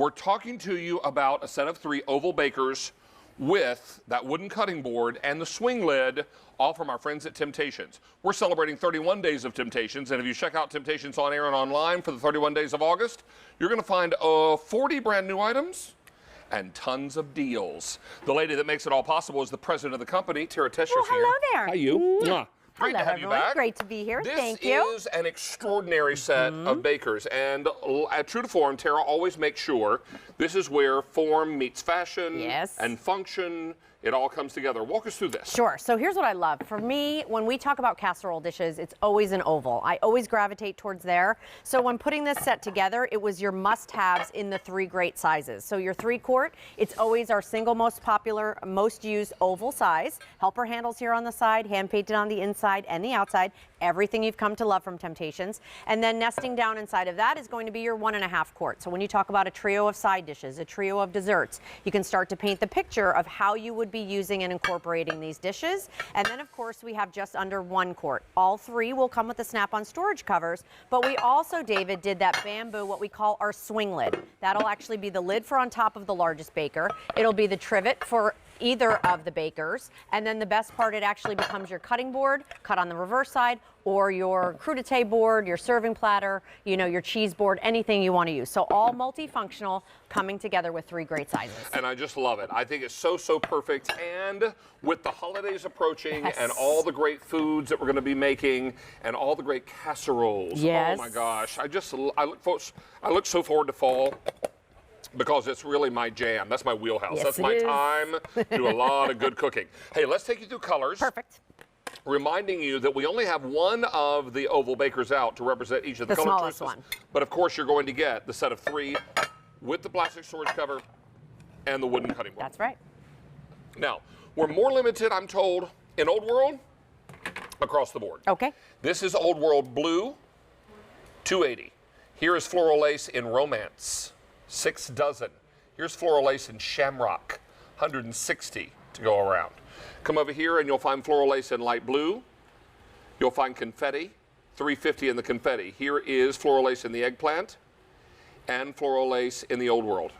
we're talking to you about a set of 3 oval bakers with that wooden cutting board and the swing lid, all from our friends at Temp-tations. We're celebrating 31 days of Temp-tations, and if you check out Temp-tations on air and online for the 31 days of August, you're going to find 40 brand new items and tons of deals. The lady that makes it all possible is the president of the company, Tara Tescher's here. Hello there. Hi, you. Great to have you back. Great to be here. Thank you. This is an extraordinary set of bakers, and true to form, Tara always makes sure this is where form meets fashion and function. It all comes together. Walk us through this. Sure. So here's what I love. For me, when we talk about casserole dishes, it's always an oval. I always gravitate towards there. So when putting this set together, it was your must-haves in the 3 great sizes. So your 3-quart, it's always our single most popular, most used oval size. Helper handles here on the side, hand-painted on the inside and the outside. Everything you've come to love from Temp-tations. And then nesting down inside of that is going to be your 1.5 quart. So when you talk about a trio of side dishes, a trio of desserts, you can start to paint the picture of how you would be using and incorporating these dishes. And then of course we have just under 1 quart. All 3 will come with the snap-on storage covers, but we also, David, did that bamboo, what we call our swing lid. That'll actually be the lid for on top of the largest baker. It'll be the trivet for either of the bakers, and then the best part, it actually becomes your cutting board, cut on the reverse side, or your crudité board, your serving platter, you know, your cheese board, anything you want to use. So all multifunctional, coming together with 3 great sizes. And I just love it. I think it's so, so perfect. And with the holidays approaching and all the great foods that we're going to be making and all the great casseroles. Oh my gosh. I look so forward to fall, because it's really my jam. That's my wheelhouse. That's my time to do a lot of good cooking. Hey, let's take you through colors. Perfect. Reminding you that we only have one of the oval bakers out to represent each of the color choices. One. But of course, you're going to get the set of 3 with the plastic storage cover and the wooden cutting board. That's right. Now, we're more limited, I'm told, in Old World across the board. Okay. This is Old World Blue, $2.80. Here is Floral Lace in Romance, 6 dozen. Here's Floral Lace in Shamrock, $160 to go around. Come over here and you'll find Floral Lace in Light Blue. You'll find Confetti, $3.50 in the Confetti. Here is Floral Lace in the Eggplant and Floral Lace in the Old World.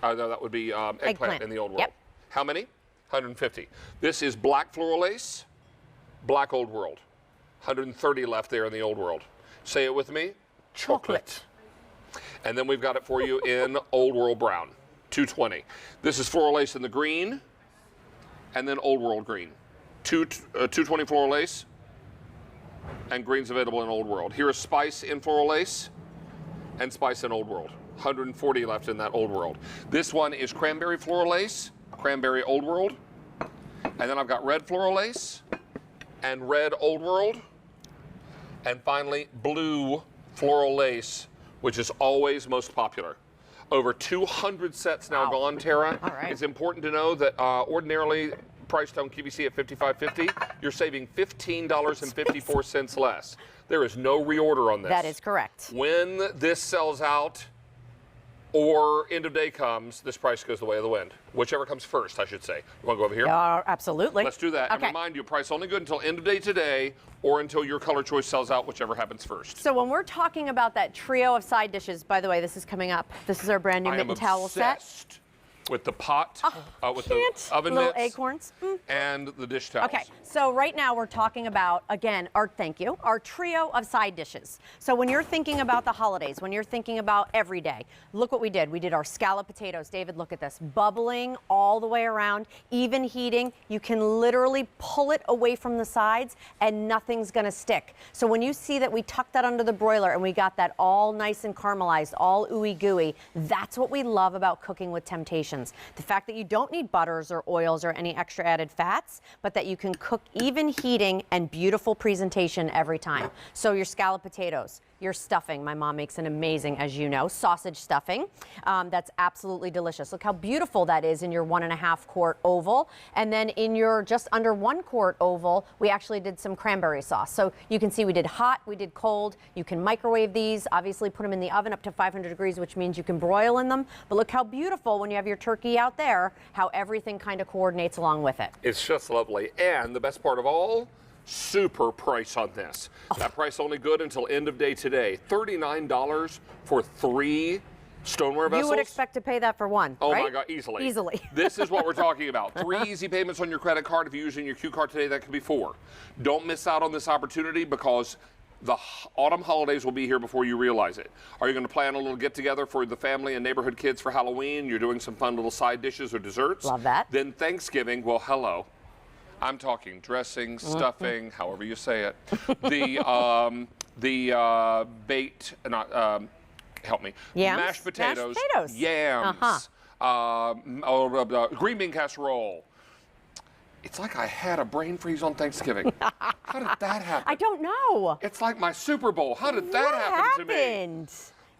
No, that would be eggplant in the Old World. Yep. How many? 150. This is Black Floral Lace, Black Old World. 130 left there in the Old World. Say it with me. Chocolate. And then we've got it for you in Old World Brown, $2.20. This is Floral Lace in the green, and then Old World green. $2.20 Floral Lace, and green's available in Old World. Here is Spice in Floral Lace, and Spice in Old World. 140 left in that Old World. This one is Cranberry Floral Lace, Cranberry Old World, and then I've got Red Floral Lace, and Red Old World, and finally Blue Floral Lace, which is always most popular. Over 200 sets now gone, Tara. All right. It's important to know that ordinarily priced on QVC at $55.50, you're saving $15.54 less. There is no reorder on this. That is correct. When this sells out or end of day comes, this price goes the way of the wind. Whichever comes first, I should say. You want to go over here? Absolutely. Let's do that. Okay. And remind you, price only good until end of day today or until your color choice sells out, whichever happens first. So when we're talking about that trio of side dishes, by the way, this is coming up. This is our brand new mitten towel set. With the pot, with the oven little mitts, acorns, and the dish towels. Okay, so right now we're talking about, again, our trio of side dishes. So when you're thinking about the holidays, when you're thinking about every day, look what we did. We did our scallop potatoes. David, look at this. Bubbling all the way around, even heating. You can literally pull it away from the sides and nothing's gonna stick. So when you see that we tucked that under the broiler and we got that all nice and caramelized, all ooey gooey, that's what we love about cooking with Temp-tations. The fact that you don't need butters or oils or any extra added fats, but that you can cook even heating and beautiful presentation every time. So your scalloped potatoes, your stuffing. My mom makes an amazing, as you know, sausage stuffing. That's absolutely delicious. Look how beautiful that is in your 1.5 quart oval. And then in your just under 1 quart oval, we actually did some cranberry sauce. So you can see we did hot, we did cold. You can microwave these, obviously put them in the oven up to 500 degrees, which means you can broil in them. But look how beautiful when you have your turkey out there, how everything kind of coordinates along with it. It's just lovely. And the best part of all, super price on this. That price only good until end of day today. $39 for 3 Stoneware vessels. You would expect to pay that for one, Oh right? my God, easily. Easily. This is what we're talking about. 3 easy payments on your credit card. If you're using your Q card today, that could be 4. Don't miss out on this opportunity because the autumn holidays will be here before you realize it. Are you going to plan a little get-together for the family and neighborhood kids for Halloween? You're doing some fun little side dishes or desserts? Love that. Then Thanksgiving, well, hello. I'm talking dressing, stuffing, however you say it. The baked, help me. Yams? Mashed potatoes. Mashed potatoes. Yams. Green bean casserole. It's like I had a brain freeze on Thanksgiving. How did that happen? I don't know. It's like my Super Bowl. How did that happen to me?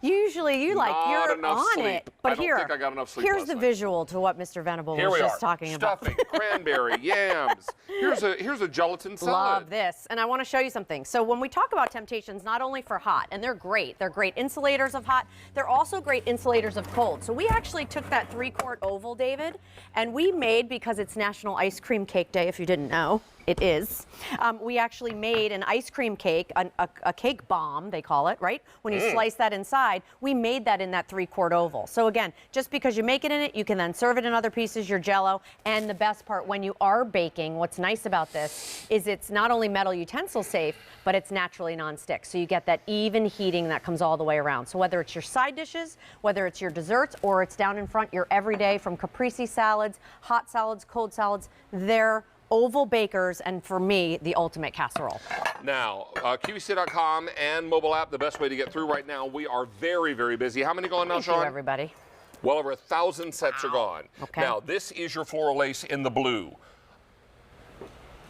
Usually you're Not enough on sleep. it. But I don't think I got enough sleep here's last the night. visual to what Mr. Venable Here was we just are. talking about. Stuffing, cranberry, yams. Here's a gelatin salad. Love this. And I want to show you something. So when we talk about Temp-tations, not only for hot, and they're great insulators of hot, they're also great insulators of cold. So we actually took that 3-quart oval, David, and we made, because it's National Ice Cream Cake Day, if you didn't know. It is. We actually made an ice cream cake, a cake bomb, they call it, right? When you slice that inside, we made that in that 3-quart oval. So again, just because you make it in it, you can then serve it in other pieces, your Jell-O. And the best part, when you are baking, what's nice about this is it's not only metal utensil safe, but it's naturally non-stick. So you get that even heating that comes all the way around. So whether it's your side dishes, whether it's your desserts, or it's down in front, your everyday, from caprese salads, hot salads, cold salads, they're oval bakers, and for me, the ultimate casserole. Now, QVC.com and mobile app, the best way to get through right now. We are very, very busy. How many gone now, Sean? Thank you, everybody. Well over 1,000 sets are gone. Okay. Now, this is your floral lace in the blue.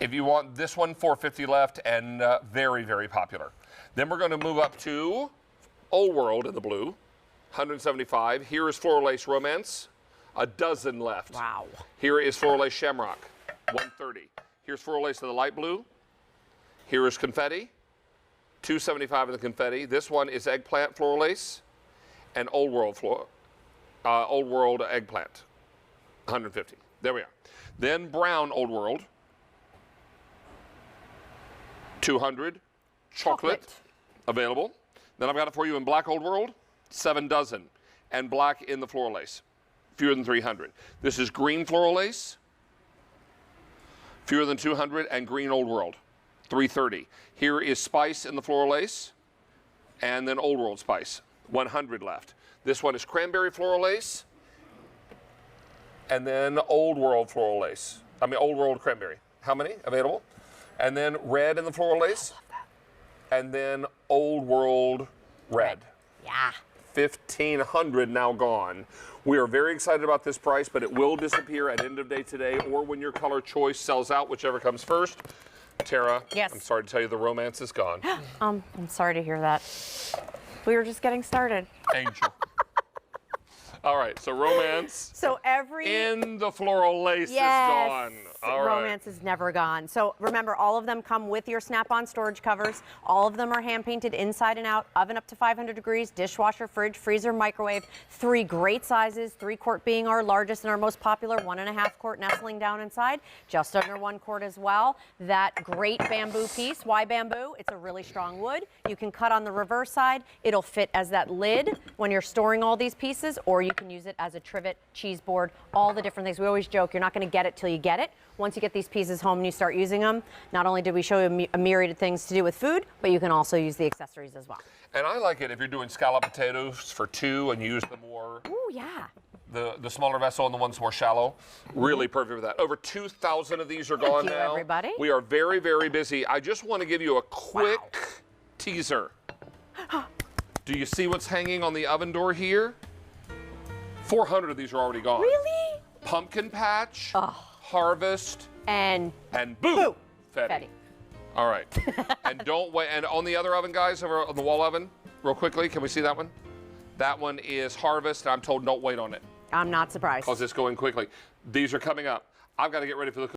If you want this one, $4.50 left, and very, very popular. Then we're going to move up to Old World in the blue, $175. Here is floral lace romance, a dozen left. Wow. Here is floral lace shamrock, $130. Here's floral lace in the light blue. Here is confetti, $275 in the confetti. This one is eggplant floral lace, and Old World eggplant, $150. There we are. Then brown Old World, $200. Chocolate available. Then I've got it for you in black Old World, 7 dozen, and black in the floral lace, fewer than 300. This is green floral lace, fewer than 200, and green Old World, $330. Here is spice in the floral lace, and then Old World spice, 100 left. This one is cranberry floral lace, and then Old World floral lace. Old World cranberry. How many available? And then red in the floral lace, and then Old World red. Yeah. 1,500 now gone. We are very excited about this price, but it will disappear at end of day today or when your color choice sells out, whichever comes first. Tara, yes. I'm sorry to tell you the romance is gone. I'm sorry to hear that. We were just getting started. Angel. All right, so romance So in the floral lace is gone. All right. Romance is never gone. So remember, all of them come with your snap-on storage covers. All of them are hand-painted inside and out, oven up to 500 degrees, dishwasher, fridge, freezer, microwave. 3 great sizes, 3-quart being our largest and our most popular, 1.5-quart nestling down inside, just under 1 quart as well. That great bamboo piece. Why bamboo? It's a really strong wood. You can cut on the reverse side. It'll fit as that lid when you're storing all these pieces, or you can use it as a trivet, cheese board, all the different things. We always joke, you're not going to get it till you get it. Once you get these pieces home and you start using them, not only did we show you a myriad of things to do with food, but you can also use the accessories as well. And I like it if you're doing scallop potatoes for 2 and you use the more, Ooh, yeah. the smaller vessel and the one's more shallow. Really perfect for that. Over 2,000 of these are gone you, now. everybody. We are very, very busy. I just want to give you a quick teaser. Do you see what's hanging on the oven door here? 400 of these are already gone. Really? Pumpkin patch, harvest, And boom, Fetty. All right. And don't wait. And on the other oven, guys, over on the wall oven, real quickly, can we see that one? That one is harvest, and I'm told don't wait on it I'm not surprised. because it's going quickly. These are coming up. I've got to get ready for the